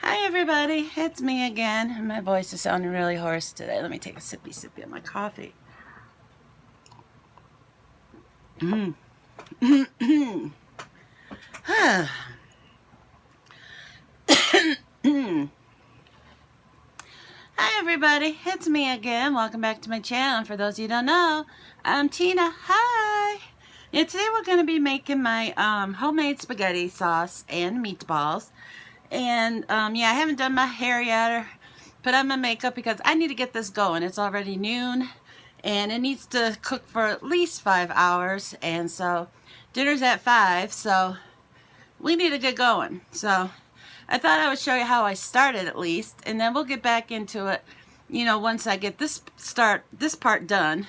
Hi everybody, it's me again. My voice is sounding really hoarse today. Let me take a sippy of my coffee. Hi everybody, it's me again. Welcome back to my channel. For those of you who don't know, I'm Tina. Hi! Yeah, today we're going to be making my homemade spaghetti sauce and meatballs. And yeah, I haven't done my hair yet or put on my makeup because I need to get this going. It's already noon and it needs to cook for at least 5 hours, and so dinner's at 5, so we need to get going. So I thought I would show you how I started at least, and then we'll get back into it, you know, once I get this part done,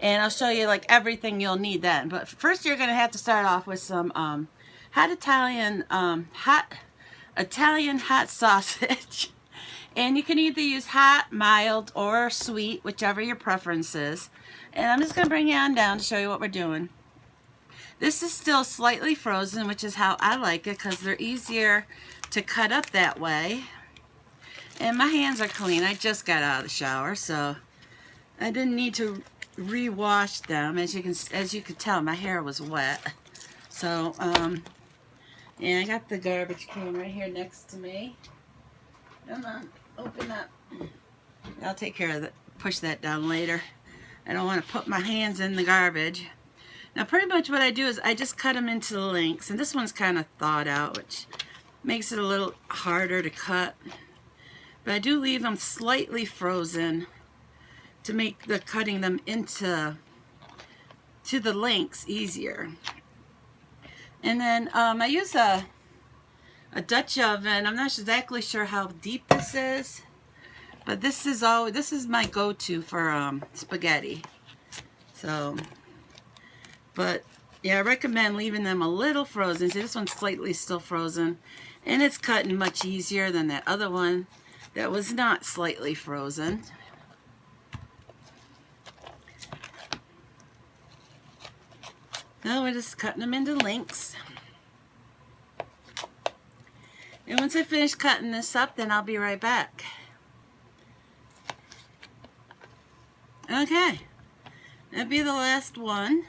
and I'll show you like everything you'll need then. But first you're gonna have to start off with some hot Italian hot sausage. And you can either use hot, mild, or sweet, whichever your preference is. And I'm just going to bring you on down to show you what we're doing. This is still slightly frozen, which is how I like it because they're easier to cut up that way. And my hands are clean. I just got out of the shower, so I didn't need to re-wash them. As you can tell, my hair was wet. So, yeah, I got the garbage can right here next to me. Come on, open up. I'll take care of that, push that down later. I don't want to put my hands in the garbage. Now pretty much what I do is I just cut them into lengths, and this one's kind of thawed out, which makes it a little harder to cut. But I do leave them slightly frozen to make the cutting them into the lengths easier. And then I use a Dutch oven. I'm not exactly sure how deep this is, but this is my go-to for spaghetti. So, but yeah, I recommend leaving them a little frozen. See, this one's slightly still frozen, and it's cutting much easier than that other one that was not slightly frozen. Now we're just cutting them into lengths. And once I finish cutting this up, then I'll be right back. Okay, that'll be the last one.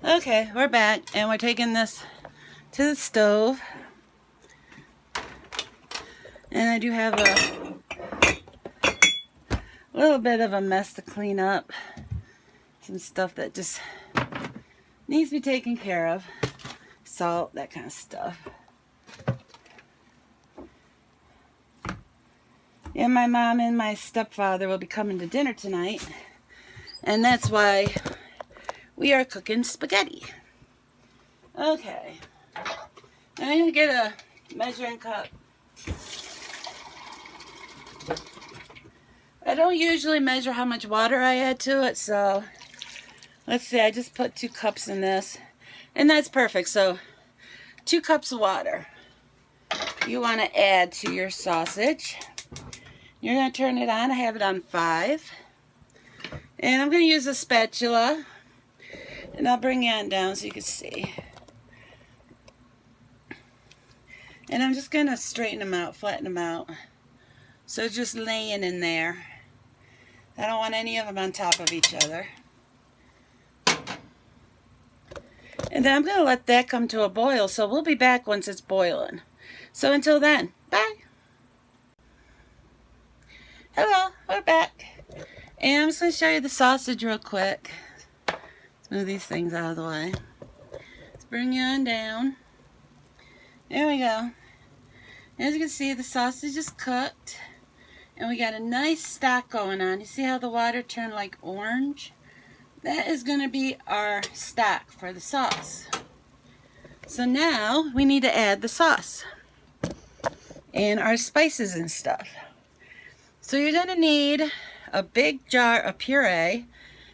Okay, we're back, and we're taking this to the stove. And I do have a little bit of a mess to clean up. Some stuff that just needs to be taken care of. Salt, that kind of stuff. And my mom and my stepfather will be coming to dinner tonight. And that's why we are cooking spaghetti. Okay. Now I'm going to get a measuring cup. I don't usually measure how much water I add to it, so let's see, I just put 2 cups in this, and that's perfect. So 2 cups of water you want to add to your sausage. You're going to turn it on. I have it on 5, and I'm going to use a spatula, and I'll bring it down so you can see. And I'm just going to straighten them out, flatten them out. So just laying in there. I don't want any of them on top of each other. And then I'm going to let that come to a boil, so we'll be back once it's boiling. So until then, bye. Hello, we're back. And I'm just going to show you the sausage real quick. Let's move these things out of the way. Let's bring you on down. There we go. As you can see, the sausage is cooked. And we got a nice stock going on. You see how the water turned like orange? That is going to be our stock for the sauce. So now we need to add the sauce and our spices and stuff. So you're going to need a big jar of puree.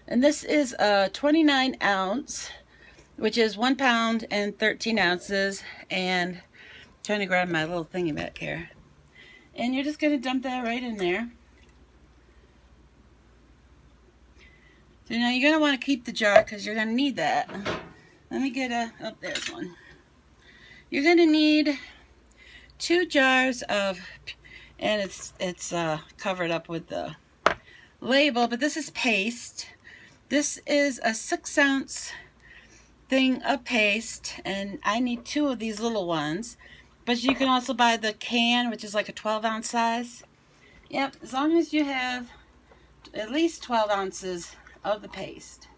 And this is a 29 ounce, which is 1 pound and 13 ounces. And I'm trying to grab my little thingy back here. And you're just going to dump that right in there. So now you're going to want to keep the jar because you're going to need that. Let me get oh, there's one. You're going to need 2 jars of, and it's covered up with the label, but this is paste. This is a 6-ounce thing of paste, and I need 2 of these little ones, but you can also buy the can, which is like a 12-ounce size. Yep, as long as you have at least 12 ounces of the paste.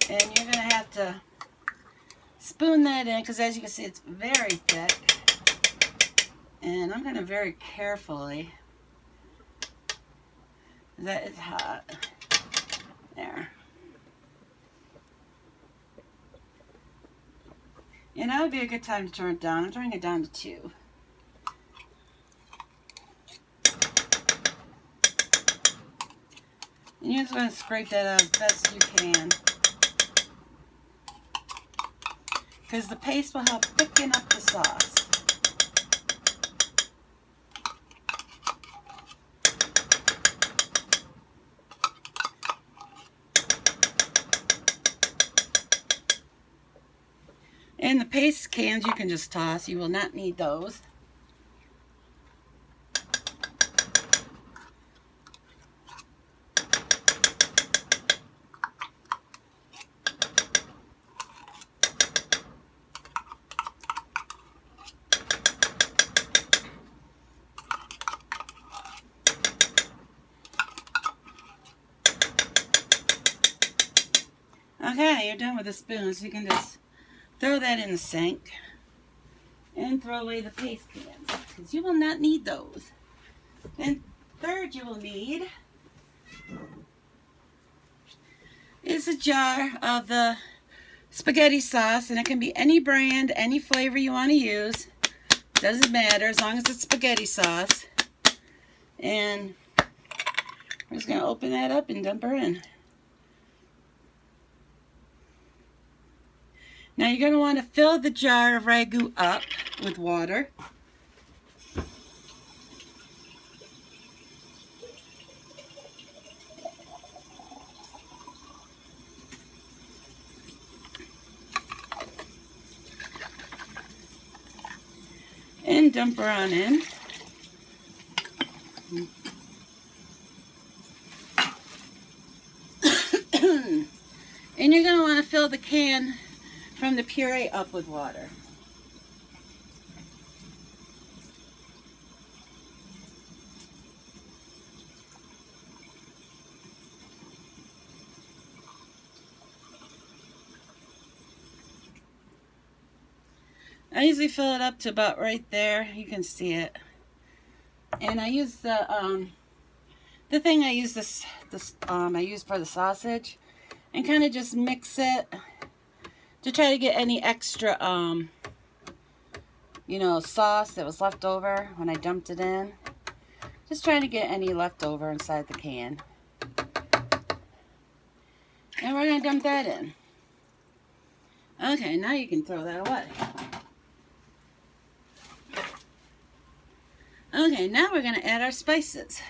And you're going to have to spoon that in, because as you can see, it's very thick. And I'm going to very carefully, that is hot. There. And that would be a good time to turn it down. I'm turning it down to 2. And you're just going to scrape that out as best you can, because the paste will help thicken up the sauce. And the paste cans you can just toss. You will not need those. Okay, you're done with the spoon, so you can just throw that in the sink and throw away the paste cans, because you will not need those. And third you will need is a jar of the spaghetti sauce, and it can be any brand, any flavor you want to use. Doesn't matter as long as it's spaghetti sauce. And we're just going to open that up and dump her in. Now you're going to want to fill the jar of ragu up with water. And dump her on in. And you're going to want to fill the can from the puree up with water. I usually fill it up to about right there. You can see it. And I use the thing I use I use for the sausage, and kind of just mix it to try to get any extra you know, sauce that was left over when I dumped it in. Just trying to get any left over inside the can. And we're going to dump that in. Okay, now you can throw that away. Okay, now we're going to add our spices.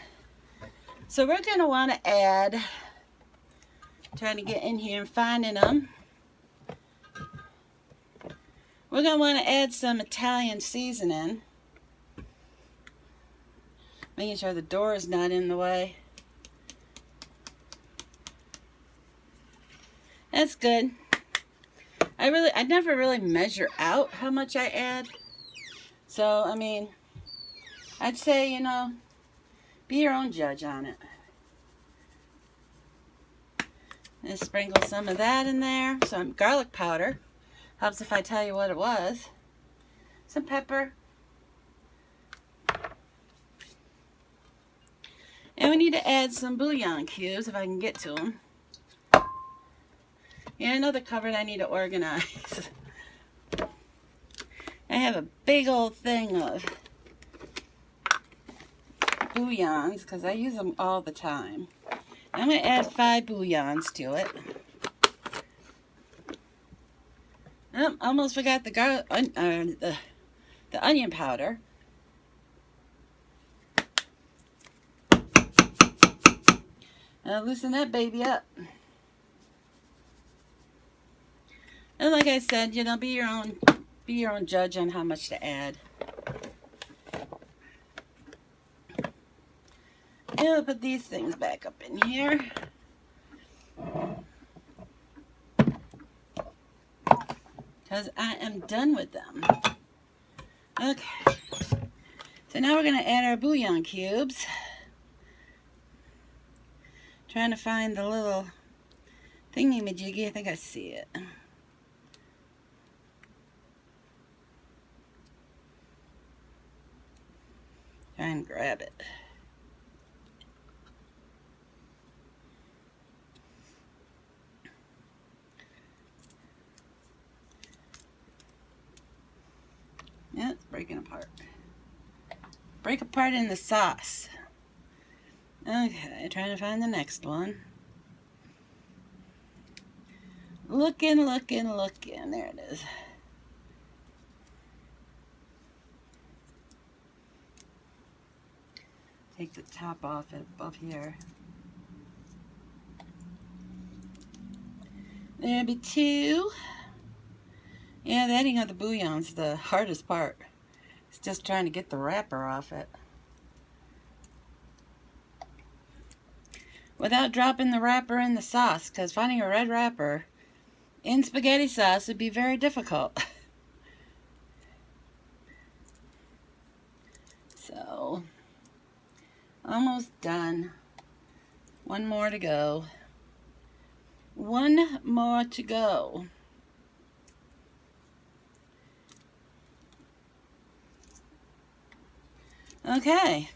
So we're going to want to add, trying to get in here and finding them. We're going to want to add some Italian seasoning. Making sure the door is not in the way. That's good. I never really measure out how much I add. So, I mean, I'd say, you know, be your own judge on it. And sprinkle some of that in there. Some garlic powder. Helps if I tell you what it was. Some pepper. And we need to add some bouillon cubes if I can get to them. Yeah, another cupboard I need to organize. I have a big old thing of bouillons because I use them all the time. I'm going to add 5 bouillons to it. Oh, almost forgot the onion powder. Loosen that baby up. And like I said, you know, be your own judge on how much to add. And I'll put these things back up in here. Because I am done with them. Okay. So now we're going to add our bouillon cubes. Trying to find the little thingy-majiggy. I think I see it. Try and grab it. Yeah, it's breaking apart. Break apart in the sauce. Okay, trying to find the next one. Looking. There it is. Take the top off it above here. There'll be two. Yeah, the adding of the bouillon's the hardest part. It's just trying to get the wrapper off it without dropping the wrapper in the sauce, because finding a red wrapper in spaghetti sauce would be very difficult. So, almost done. One more to go. One more to go. Okay,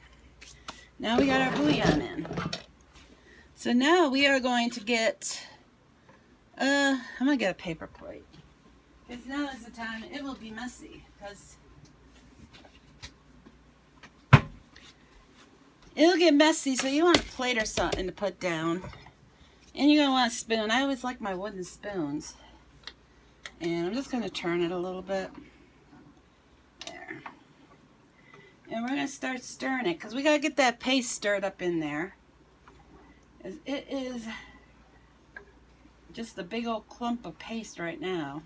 now we got our bouillon in. So now we are going to get, I'm going to get a paper plate. Because now is the time, it will be messy. Because it'll get messy, so you want a plate or something to put down. And you're going to want a spoon. I always like my wooden spoons. And I'm just going to turn it a little bit. There. And we're going to start stirring it, because we got to get that paste stirred up in there. It is just a big old clump of paste right now.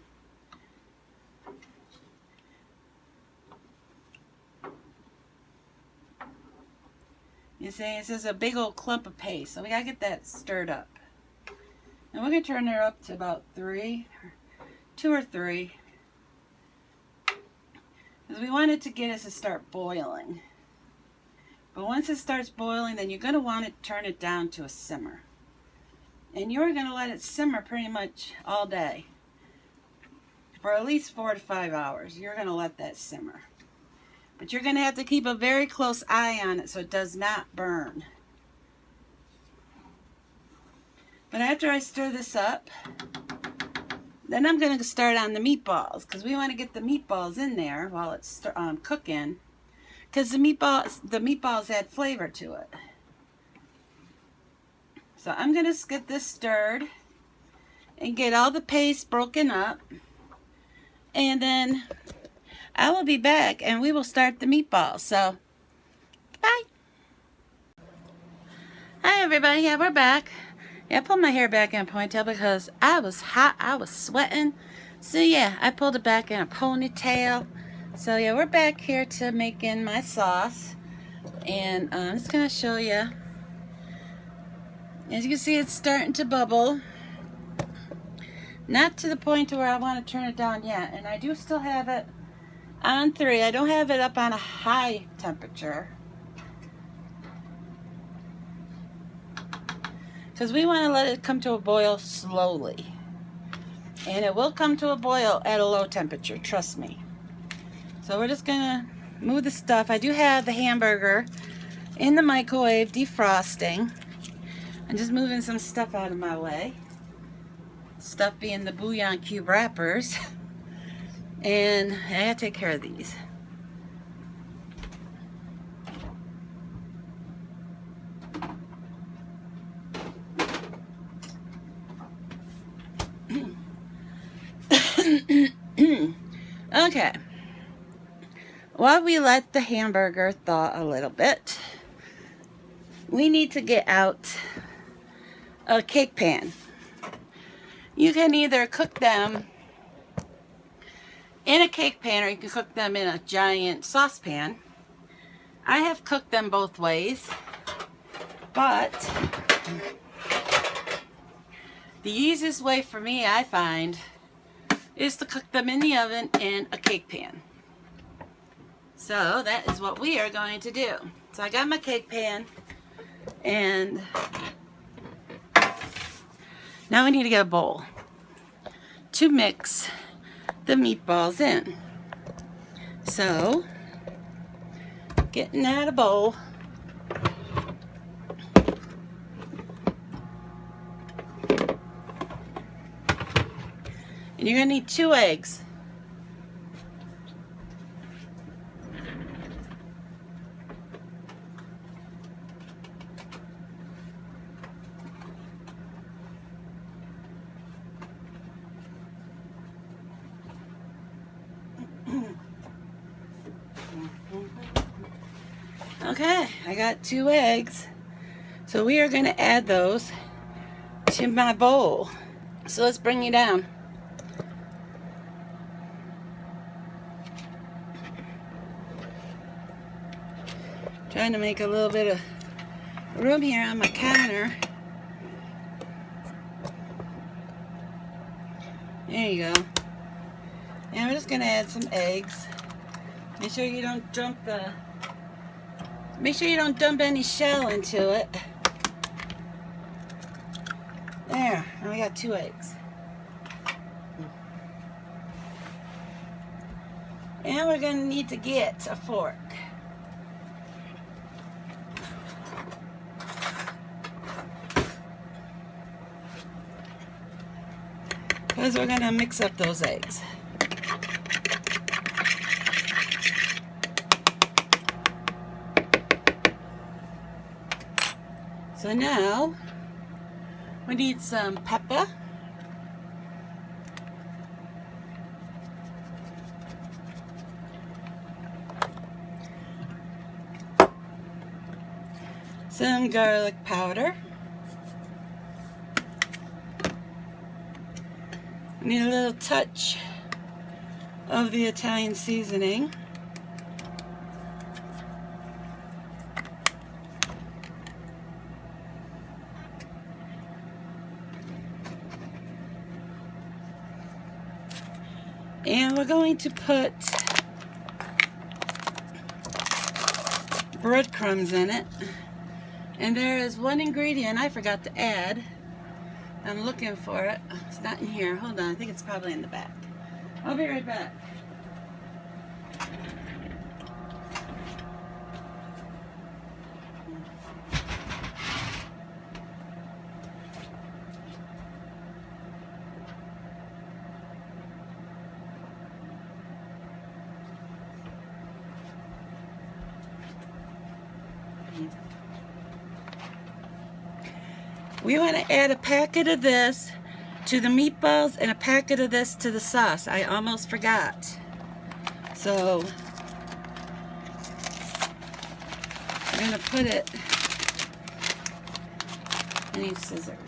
You see, this is a big old clump of paste, so we got to get that stirred up. And we're going to turn her up to about 2 or 3. Because we want it to get us to start boiling. But once it starts boiling, then you're going to want to turn it down to a simmer. And you're going to let it simmer pretty much all day. For at least 4 to 5 hours, you're going to let that simmer. But you're going to have to keep a very close eye on it so it does not burn. But after I stir this up, then I'm going to start on the meatballs, because we want to get the meatballs in there while it's cooking, because the meatballs add flavor to it. So I'm going to get this stirred and get all the paste broken up, and then I will be back and we will start the meatballs. So, bye. Hi everybody, yeah, we're back. Yeah, I pulled my hair back in a ponytail because I was hot, I was sweating. So yeah, I pulled it back in a ponytail. So yeah, we're back here to making my sauce. And I'm just going to show you. As you can see, it's starting to bubble. Not to the point to where I want to turn it down yet. And I do still have it on 3. I don't have it up on a high temperature, because we want to let it come to a boil slowly. And it will come to a boil at a low temperature, trust me. So we're just going to move the stuff. I do have the hamburger in the microwave defrosting. I'm just moving some stuff out of my way. Stuff being the bouillon cube wrappers. And I gotta take care of these. Okay. While we let the hamburger thaw a little bit, we need to get out a cake pan. You can either cook them in a cake pan, or you can cook them in a giant saucepan. I have cooked them both ways, but the easiest way for me, I find, is to cook them in the oven in a cake pan. So that is what we are going to do. So I got my cake pan, and now we need to get a bowl to mix the meatballs in. So, getting out a bowl. And you're going to need 2 eggs. Okay, I got 2 eggs. So we are going to add those to my bowl. So let's bring you down. Trying to make a little bit of room here on my counter. There you go. And we're just going to add some eggs. Make sure you don't dump any shell into it. There, and we got 2 eggs. And we're going to need to get a fork. Because we're going to mix up those eggs. So now we need some pepper, some garlic powder, we need a little touch of the Italian seasoning. And we're going to put breadcrumbs in it. And there is one ingredient I forgot to add. I'm looking for it. It's not in here. Hold on. I think it's probably in the back. I'll be right back. We want to add a packet of this to the meatballs and a packet of this to the sauce. I almost forgot. So I'm going to put it, I need scissors.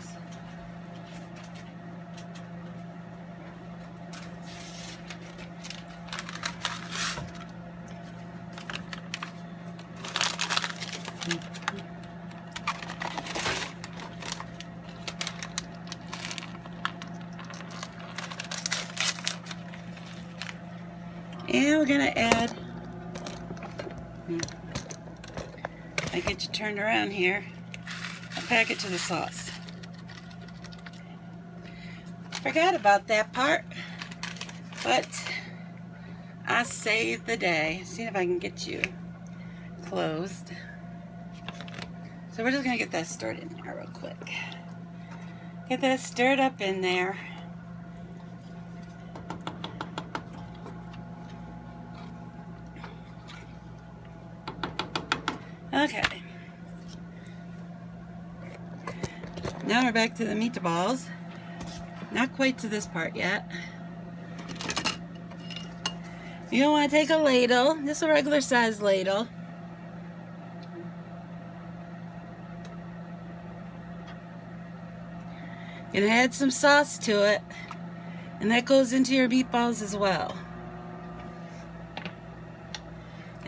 And we're going to add, I get you turned around here, a packet to the sauce. Forgot about that part, but I saved the day. See if I can get you closed. So we're just going to get that stirred in there real quick. Get that stirred up in there. Okay. Now we're back to the meatballs. Not quite to this part yet. You don't want to take a ladle, just a regular size ladle. You're gonna add some sauce to it, and that goes into your meatballs as well.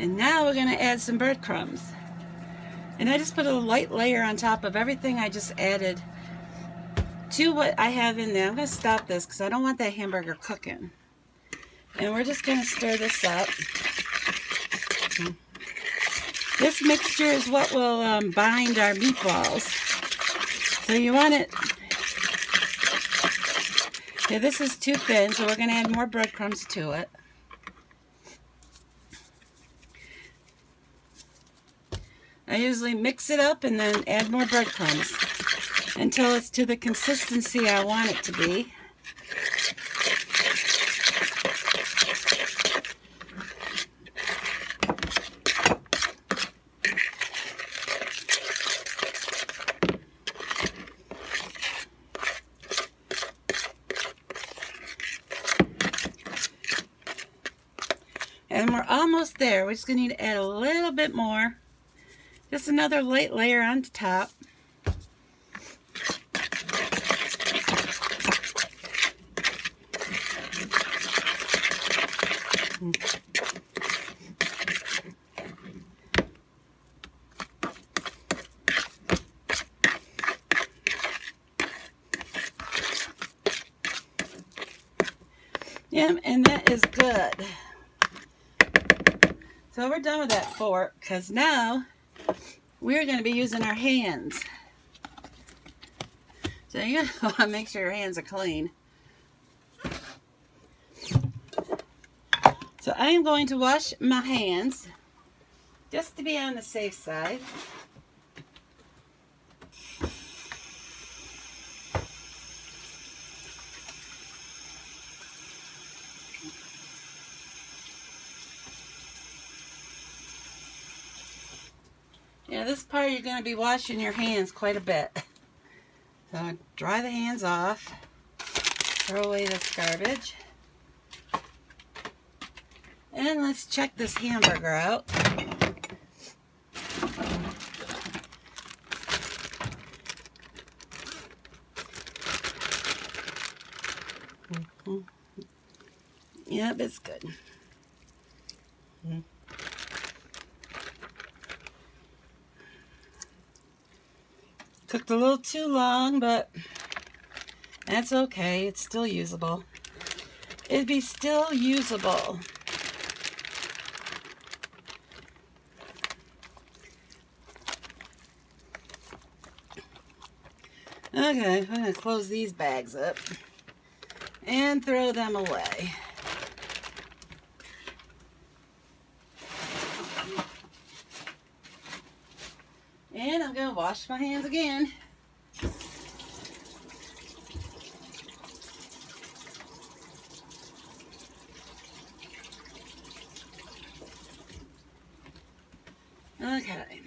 And now we're going to add some breadcrumbs. And I just put a light layer on top of everything I just added to what I have in there. I'm going to stop this because I don't want that hamburger cooking. And we're just going to stir this up. This mixture is what will bind our meatballs. So you want it... Yeah, this is too thin, so we're going to add more breadcrumbs to it. I usually mix it up and then add more breadcrumbs until it's to the consistency I want it to be. And we're almost there. We're just going to need to add a little bit more. Just another light layer on the top. Yeah, and that is good. So we're done with that fork, because now we're going to be using our hands. So you want to make sure your hands are clean. So I am going to wash my hands just to be on the safe side. Yeah, this part you're going to be washing your hands quite a bit. So dry the hands off. Throw away this garbage. And let's check this hamburger out. Yep, it's good. Cooked a little too long, but that's okay. It's still usable. It'd be still usable. Okay, I'm going to close these bags up and throw them away. And I'm going to wash my hands again. Okay.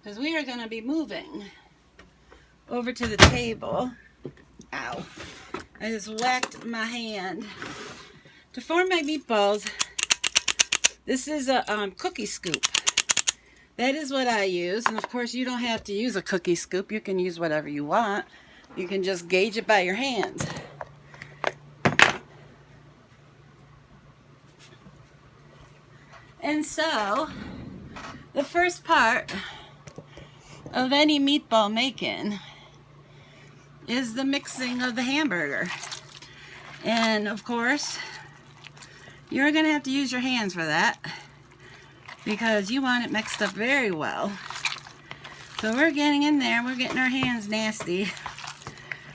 Because we are going to be moving over to the table. Ow. I just whacked my hand. To form my meatballs, this is a cookie scoop. That is what I use, and of course you don't have to use a cookie scoop. You can use whatever you want. You can just gauge it by your hands. And so, the first part of any meatball making is the mixing of the hamburger. And of course, you're going to have to use your hands for that, because you want it mixed up very well. So we're getting in there, we're getting our hands nasty,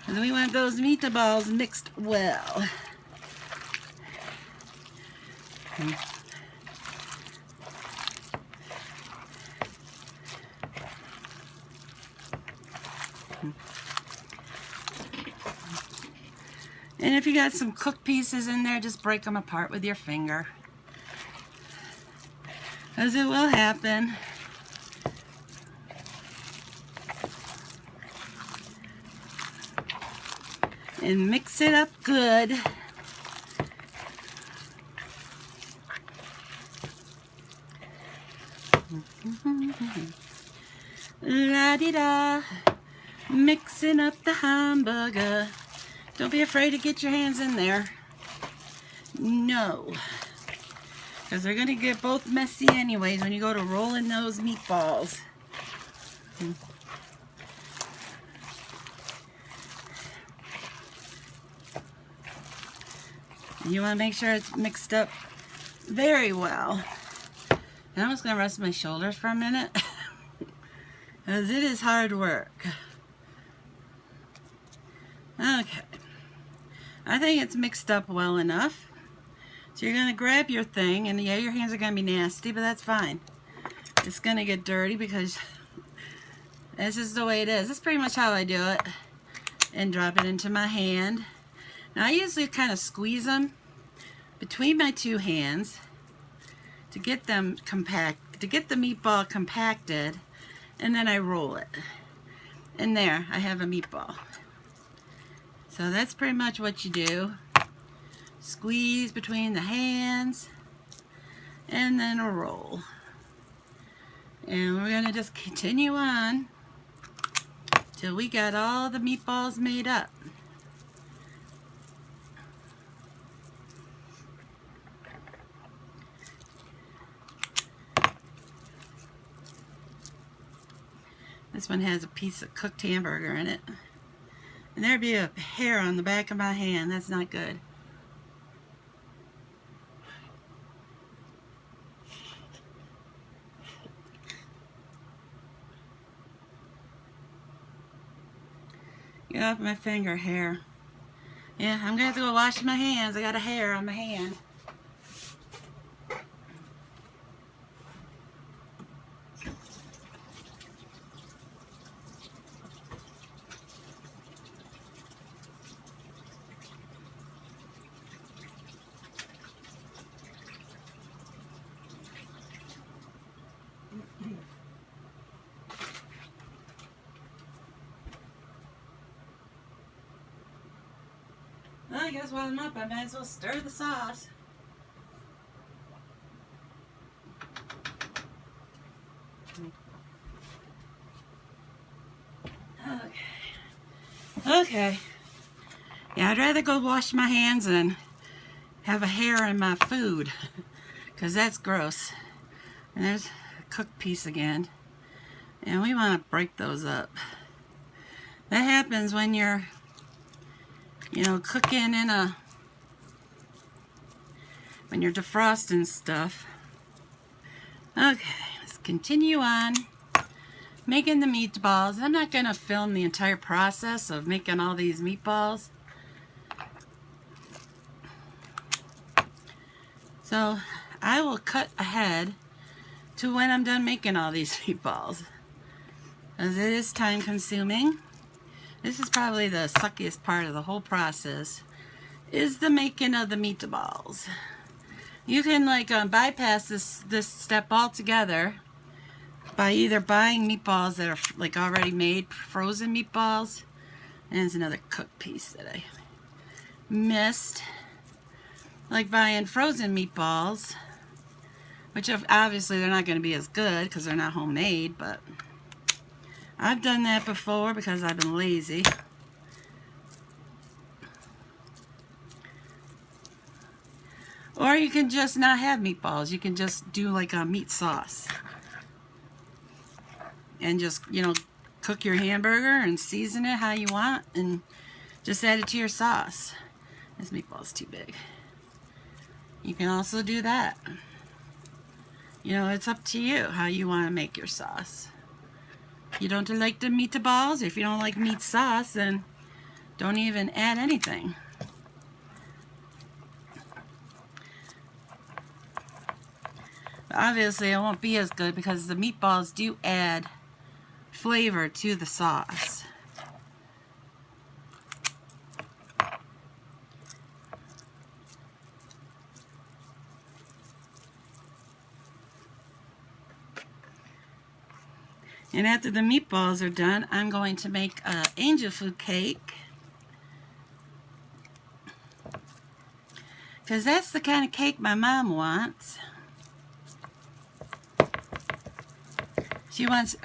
and we want those meatballs mixed well. And if you got some cooked pieces in there, just break them apart with your finger, because it will happen. And mix it up good. La-di-da. Mixing up the hamburger. Don't be afraid to get your hands in there. No. because they're going to get both messy anyways when you go to rolling those meatballs. You want to make sure it's mixed up very well. And I'm just going to rest my shoulders for a minute because it is hard work. Okay. I think it's mixed up well enough. So you're going to grab your thing, and yeah, your hands are going to be nasty, but that's fine. It's going to get dirty because that's just the way it is. That's pretty much how I do it. And drop it into my hand. Now I usually kind of squeeze them between my two hands to get them compact, to get the meatball compacted, and then I roll it. And there, I have a meatball. So that's pretty much what you do. Squeeze between the hands, and then a roll. And we're gonna just continue on till we got all the meatballs made up. This one has a piece of cooked hamburger in it. And there'd be a hair on the back of my hand. That's not good. Get off my finger, hair. Yeah, I'm gonna have to go wash my hands. I got a hair on my hand. Well, I guess while I'm up, I might as well stir the sauce. Okay. Yeah, I'd rather go wash my hands than have a hair in my food, because that's gross. And there's a cooked piece again. And we want to break those up. That happens when you're, you know, cooking in a, when you're defrosting stuff. Okay, let's continue on making the meatballs. I'm not going to film the entire process of making all these meatballs. So I will cut ahead to when I'm done making all these meatballs, as it is time consuming. This is probably the suckiest part of the whole process, is the making of the meatballs. You can like bypass this step altogether by either buying meatballs that are like already made, frozen meatballs. And there's another cooked piece that I missed. Like buying frozen meatballs, which obviously they're not going to be as good because they're not homemade, but I've done that before because I've been lazy. Or you can just not have meatballs. You can just do like a meat sauce. And just, you know, cook your hamburger and season it how you want and just add it to your sauce. This meatball's too big. You can also do that. You know, it's up to you how you want to make your sauce. If you don't like the meatballs, if you don't like meat sauce, then don't even add anything. But obviously it won't be as good because the meatballs do add flavor to the sauce. And after the meatballs are done, I'm going to make an angel food cake. Because that's the kind of cake my mom wants. She wants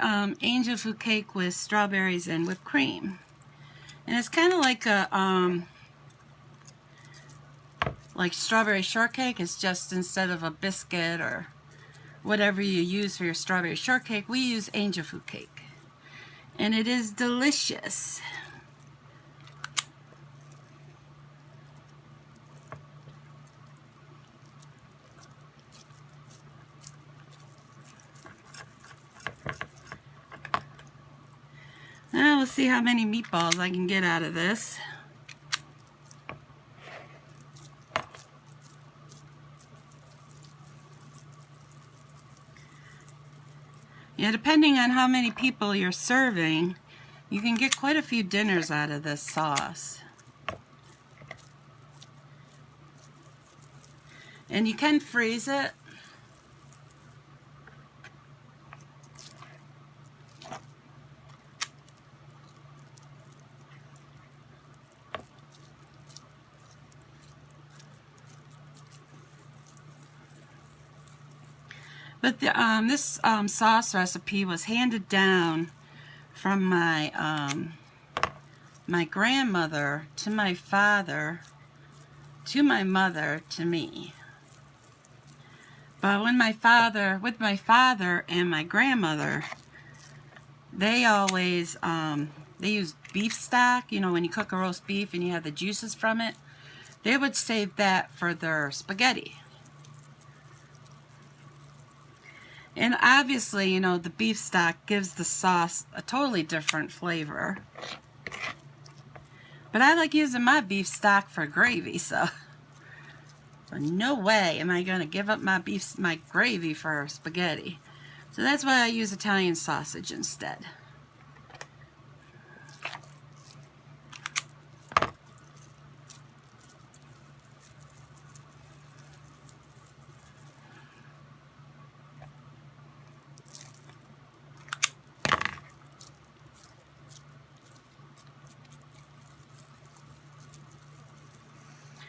angel food cake with strawberries and whipped cream. And it's kind of like a like strawberry shortcake is just, instead of a biscuit or whatever you use for your strawberry shortcake, we use angel food cake. And it is delicious. Now we'll see how many meatballs I can get out of this. Yeah, depending on how many people you're serving, you can get quite a few dinners out of this sauce. And you can freeze it. But this sauce recipe was handed down from my my grandmother to my father to my mother to me. But with my father and my grandmother, they always they use beef stock. You know, when you cook a roast beef and you have the juices from it, they would save that for their spaghetti. And obviously, you know, the beef stock gives the sauce a totally different flavor. But I like using my beef stock for gravy, so no way am I going to give up my gravy for spaghetti. So that's why I use Italian sausage instead.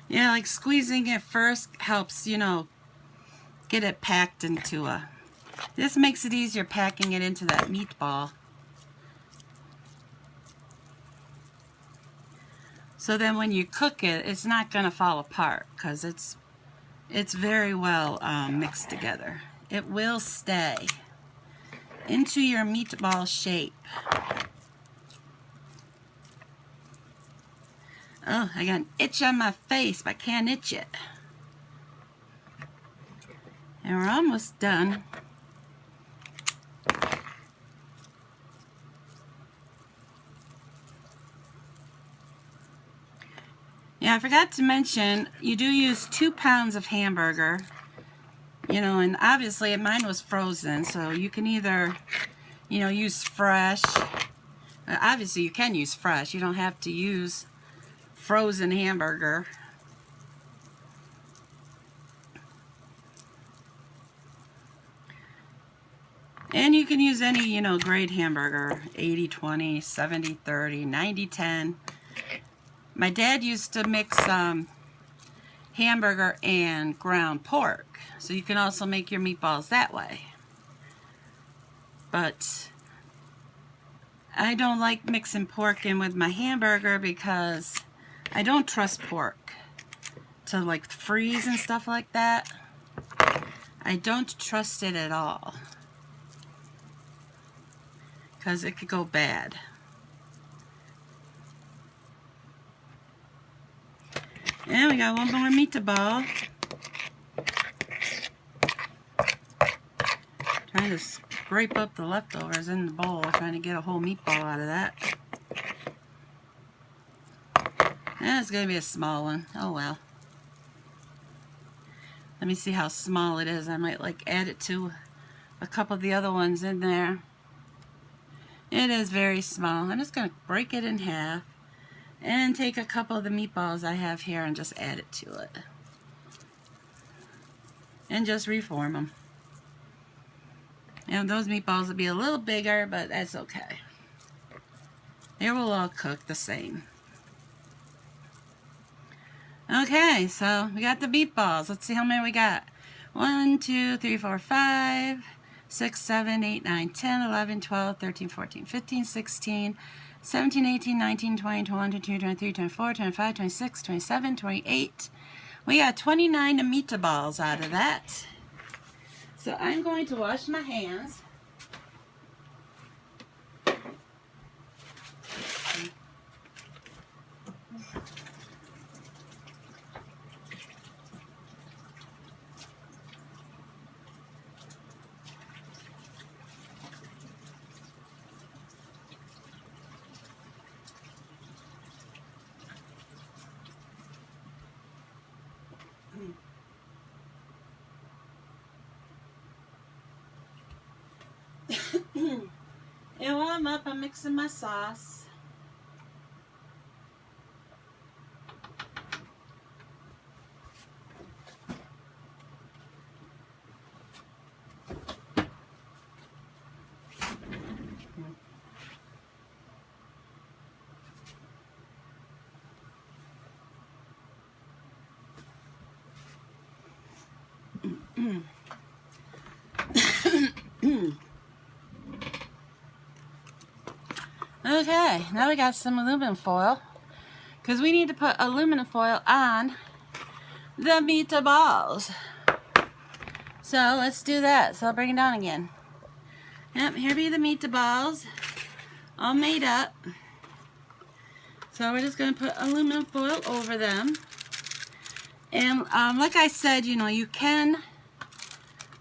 Yeah, like squeezing it first helps, you know, get it packed into a... This makes it easier packing it into that meatball. So then when you cook it, it's not going to fall apart because it's very well mixed together. It will stay into your meatball shape. Oh, I got an itch on my face, but I can't itch it. And we're almost done. Yeah, I forgot to mention, you do use 2 pounds of hamburger. You know, and obviously mine was frozen, so you can either, you know, use fresh. Obviously you can use fresh. You don't have to use frozen hamburger. And you can use any, you know, grade hamburger, 80-20, 70-30, 90-10. My dad used to mix hamburger and ground pork, so you can also make your meatballs that way. But I don't like mixing pork in with my hamburger because I don't trust pork to like freeze and stuff like that. I don't trust it at all because it could go bad. And we got one more meatball. Trying to scrape up the leftovers in the bowl, trying to get a whole meatball out of that. And it's going to be a small one. Oh well. Let me see how small it is. I might like add it to a couple of the other ones in there. It is very small. I'm just going to break it in half and take a couple of the meatballs I have here and just add it to it. And just reform them. And those meatballs will be a little bigger, but that's okay. They will all cook the same. Okay, so we got the meatballs. Let's see how many we got. 1, 2, 3, 4, 5, 6, 7, 8, 9, 10, 11, 12, 13, 14, 15, 16, 17, 18, 19, 20, 21, 22, 23, 24, 25, 26, 27, 28. We got 29 meatballs out of that. So I'm going to wash my hands. And while I'm up, I'm mixing my sauce. Okay, now we got some aluminum foil because we need to put aluminum foil on the meatballs. So let's do that. So I'll bring it down again. Yep, here be the meatballs all made up. So we're just going to put aluminum foil over them. And like I said, you know, you can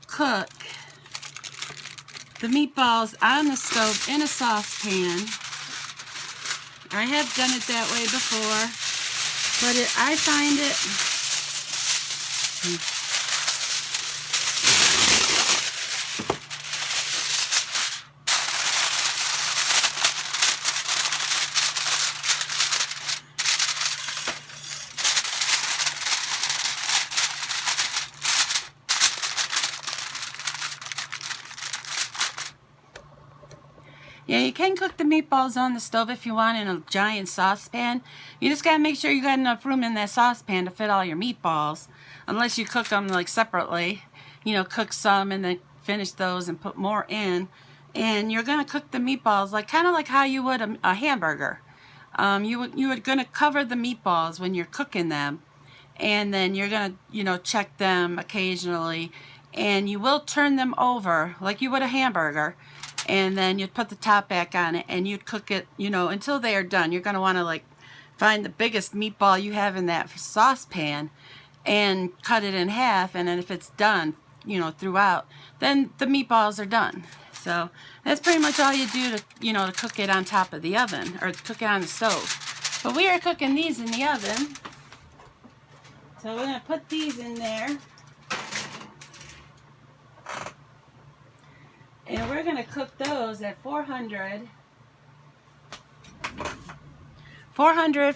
cook the meatballs on the stove in a saucepan. I have done it that way before, but I find it yeah, you can cook the meatballs on the stove if you want in a giant saucepan. You just gotta make sure you got enough room in that saucepan to fit all your meatballs. Unless you cook them like separately. You know, cook some and then finish those and put more in. And you're gonna cook the meatballs like kind of like how you would a hamburger. You would gonna cover the meatballs when you're cooking them, and then you're gonna, you know, check them occasionally, and you will turn them over like you would a hamburger. And then you'd put the top back on it and you'd cook it, you know, until they are done. You're going to want to like find the biggest meatball you have in that saucepan and cut it in half. And then if it's done, you know, throughout, then the meatballs are done. So that's pretty much all you do to, you know, to cook it on top of the oven or cook it on the stove. But we are cooking these in the oven. So we're going to put these in there. And we're going to cook those at 400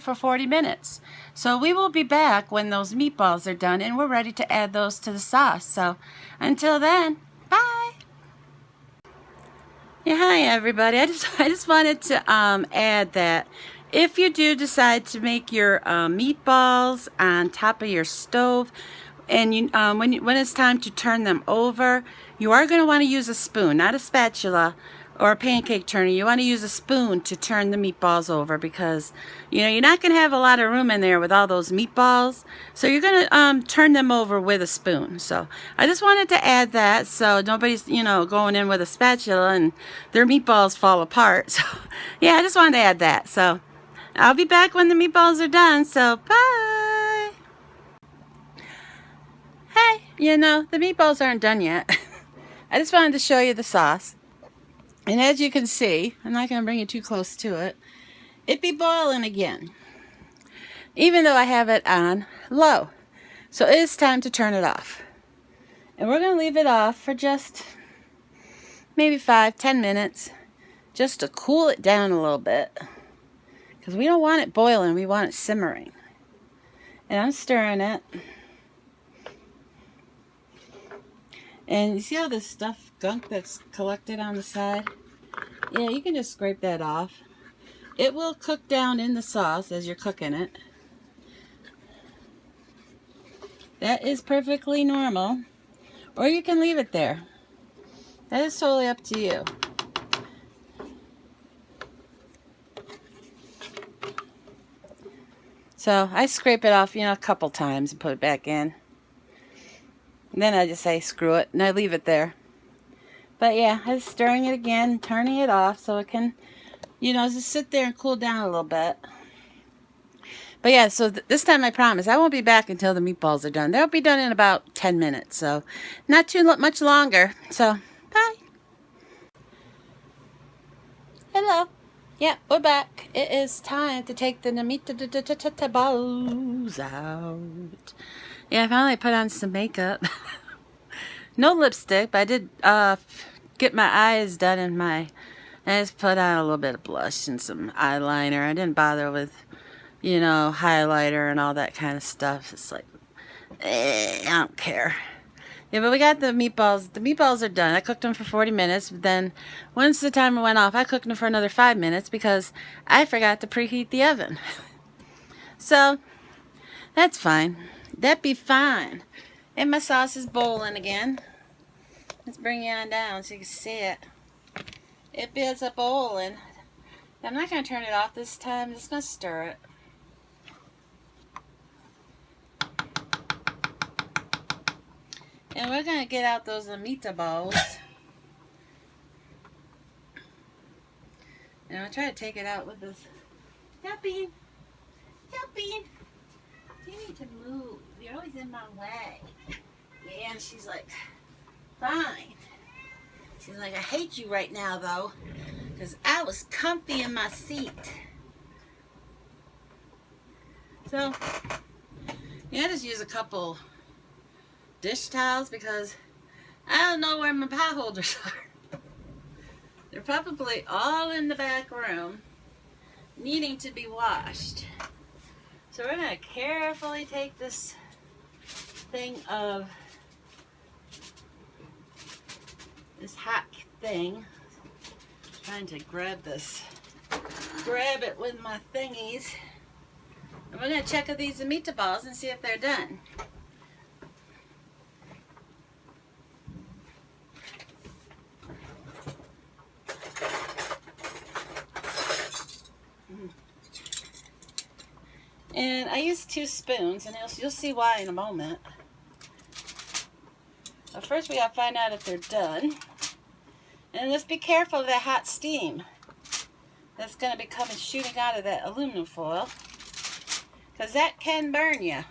for 40 minutes. So we will be back when those meatballs are done and we're ready to add those to the sauce. So until then, bye. Yeah, hi everybody. I just wanted to add that if you do decide to make your meatballs on top of your stove, and you, when it's time to turn them over, you are going to want to use a spoon, not a spatula or a pancake turner. You want to use a spoon to turn the meatballs over because, you know, you're not going to have a lot of room in there with all those meatballs. So you're going to turn them over with a spoon. So I just wanted to add that so nobody's, you know, going in with a spatula and their meatballs fall apart. So yeah, I just wanted to add that. So I'll be back when the meatballs are done. So bye. Hey, you know, the meatballs aren't done yet. I just wanted to show you the sauce. And as you can see, I'm not going to bring you too close to it. It be boiling again. Even though I have it on low. So it is time to turn it off. And we're going to leave it off for just maybe 5-10 minutes. Just to cool it down a little bit. Because we don't want it boiling, we want it simmering. And I'm stirring it. And you see all this stuff, gunk that's collected on the side? Yeah, you can just scrape that off. It will cook down in the sauce as you're cooking it. That is perfectly normal. Or you can leave it there. That is totally up to you. So I scrape it off, a couple times and put it back in. And then I just say screw it and I leave it there. But yeah, I'm stirring it again, turning it off so it can, just sit there and cool down a little bit. But yeah, so this time I promise I won't be back until the meatballs are done. They'll be done in about 10 minutes, so not too much longer. So, bye. Hello. Yeah, we're back. It is time to take the meatballs out. Yeah, I finally put on some makeup. No lipstick, but I did get my eyes done and I just put on a little bit of blush and some eyeliner. I didn't bother with highlighter and all that kind of stuff. It's like, I don't care. Yeah, but we got the meatballs. The meatballs are done. I cooked them for 40 minutes. But then once the timer went off, I cooked them for another 5 minutes because I forgot to preheat the oven. So, that's fine. That'd be fine. And my sauce is boiling again. Let's bring it on down so you can see it. It is a boiling. I'm not going to turn it off this time. I'm just going to stir it. And we're going to get out those meatballs. And I'll try to take it out with this. Helping! Helping! You need to move. You're always in my way. Yeah, and she's like, fine. She's like, I hate you right now, though. Because I was comfy in my seat. So, I just use a couple dish towels because I don't know where my pot holders are. They're probably all in the back room needing to be washed. So we're going to carefully take this thing of this hot thing. Trying to grab it with my thingies. And we're going to check these meatballs and see if they're done. And I use 2 spoons, and you'll see why in a moment. But first we gotta find out if they're done. And let's be careful of that hot steam that's gonna be coming shooting out of that aluminum foil, because that can burn you.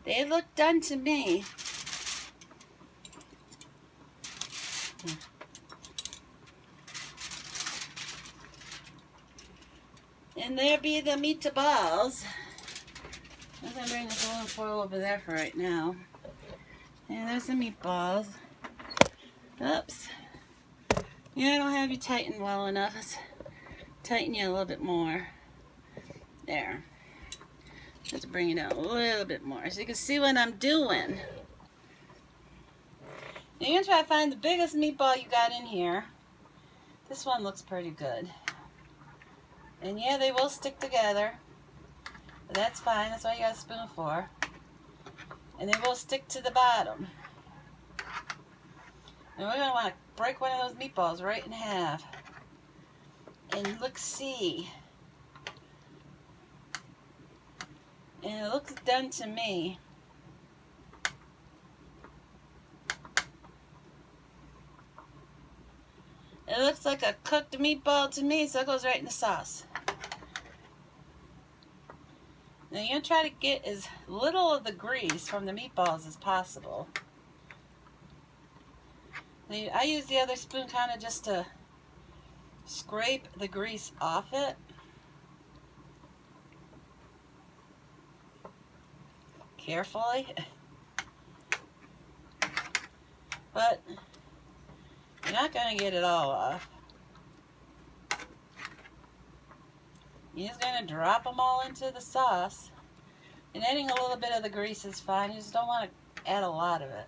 They look done to me. And there be the meatballs. I'm going to bring this aluminum foil over there for right now. And there's the meatballs. Oops. Yeah, I don't have you tightened well enough. Let's tighten you a little bit more. There. Let's bring it down a little bit more so you can see what I'm doing. Now you're going to try to find the biggest meatball you got in here. This one looks pretty good. And yeah, they will stick together. But that's fine. That's what you got a spoon for. And they will stick to the bottom. And we're going to want to break one of those meatballs right in half. And look, see. And it looks done to me. It looks like a cooked meatball to me, so it goes right in the sauce. Now you're going to try to get as little of the grease from the meatballs as possible. Now, I use the other spoon kind of just to scrape the grease off it. Carefully. But you're not going to get it all off. You're just going to drop them all into the sauce. And adding a little bit of the grease is fine. You just don't want to add a lot of it.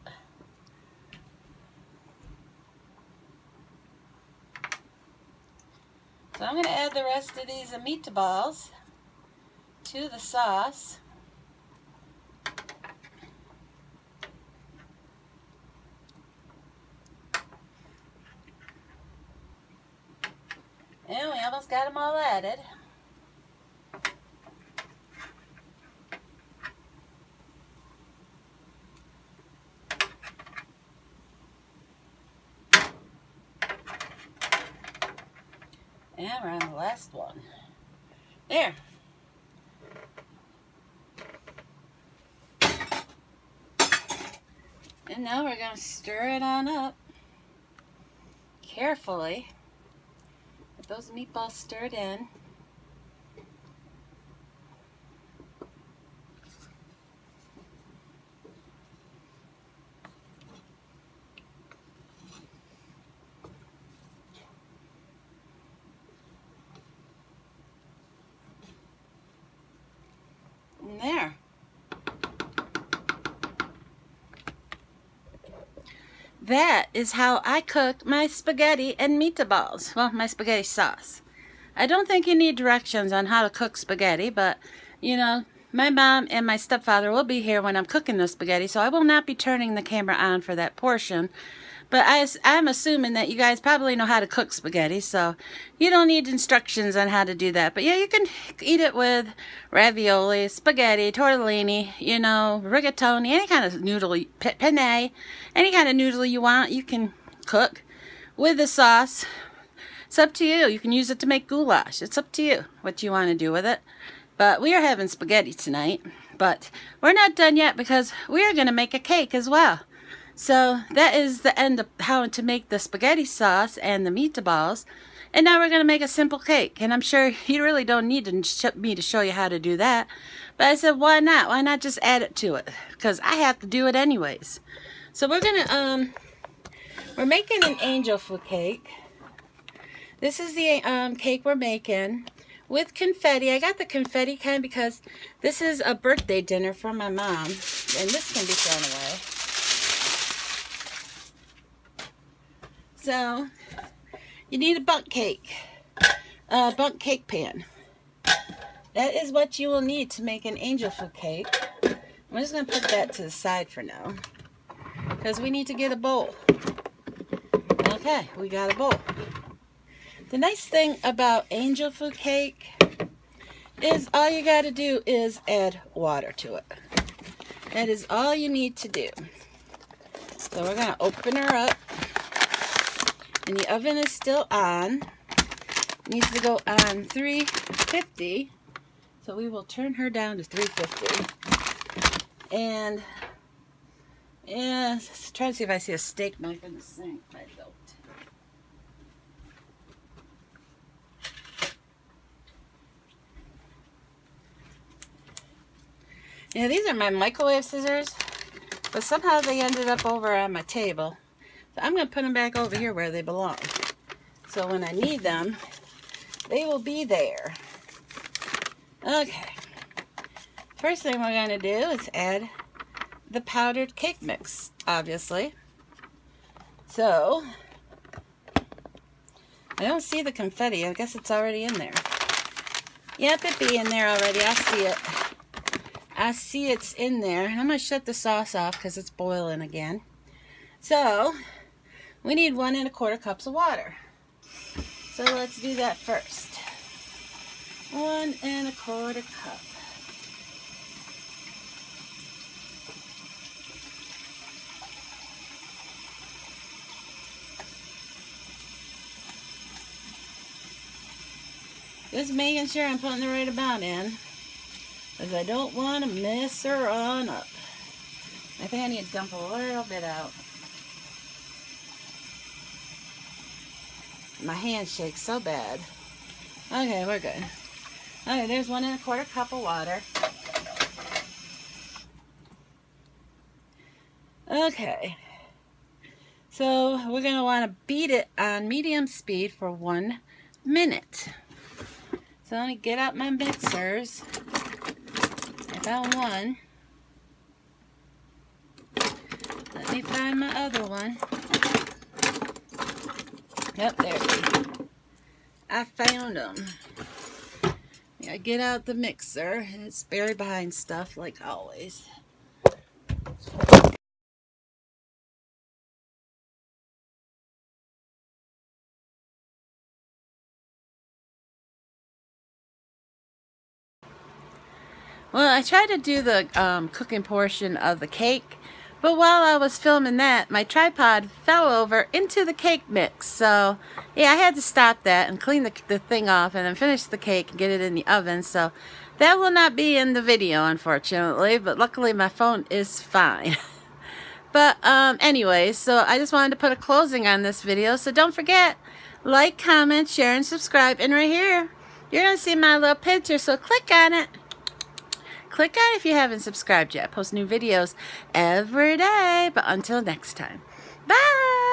So I'm going to add the rest of these meatballs to the sauce. And we almost got them all added. And we're on the last one. There. And now we're going to stir it on up carefully. Get those meatballs stirred in. And there. That is how I cook my spaghetti and meatballs. Well, my spaghetti sauce. I don't think you need directions on how to cook spaghetti, but, you know, my mom and my stepfather will be here when I'm cooking the spaghetti, so I will not be turning the camera on for that portion. But I'm assuming that you guys probably know how to cook spaghetti, so you don't need instructions on how to do that. But yeah, you can eat it with ravioli, spaghetti, tortellini, you know, rigatoni, any kind of noodle, penne, any kind of noodle you want, you can cook with the sauce. It's up to you. You can use it to make goulash. It's up to you what you want to do with it. But we are having spaghetti tonight. But we're not done yet because we are going to make a cake as well. So that is the end of how to make the spaghetti sauce and the meatballs. And now we're going to make a simple cake. And I'm sure you really don't need me to show you how to do that. But I said, why not? Why not just add it to it? Because I have to do it anyways. So we're going to, we're making an angel food cake. This is the cake we're making with confetti. I got the confetti kind because this is a birthday dinner for my mom. And this can be thrown away. So, you need a bundt cake pan. That is what you will need to make an angel food cake. I'm just going to put that to the side for now, because we need to get a bowl. Okay, we got a bowl. The nice thing about angel food cake is all you got to do is add water to it. That is all you need to do. So we're going to open her up. And the oven is still on. It needs to go on 350. So we will turn her down to 350. And yeah, try to see if I see a steak knife in the sink. I don't. Yeah, these are my microwave scissors, but somehow they ended up over on my table. So I'm going to put them back over here where they belong. So when I need them, they will be there. Okay. First thing we're going to do is add the powdered cake mix, obviously. So, I don't see the confetti. I guess it's already in there. Yep, it be in there already. I see it. I see it's in there. And I'm going to shut the sauce off because it's boiling again. So, we need 1 1/4 cups of water. So let's do that first. 1 1/4 cup. Just making sure I'm putting the right amount in, because I don't want to mess her on up. I think I need to dump a little bit out. My hand shakes so bad. Okay, we're good. Okay, there's 1 1/4 cup of water. Okay. So we're going to want to beat it on medium speed for 1 minute. So let me get out my mixers. I found one. Let me find my other one. Yep, there it is. I found them. Yeah, get out the mixer. It's buried behind stuff, like always. Well, I tried to do the cooking portion of the cake, But while I was filming that, my tripod fell over into the cake mix. So, yeah, I had to stop that and clean the thing off and then finish the cake and get it in the oven. So, that will not be in the video, unfortunately. But luckily, my phone is fine. But, anyway, so I just wanted to put a closing on this video. So, don't forget, like, comment, share, and subscribe. And right here, you're going to see my little picture. So, click on it. Click on it if you haven't subscribed yet. I post new videos every day. But until next time, bye!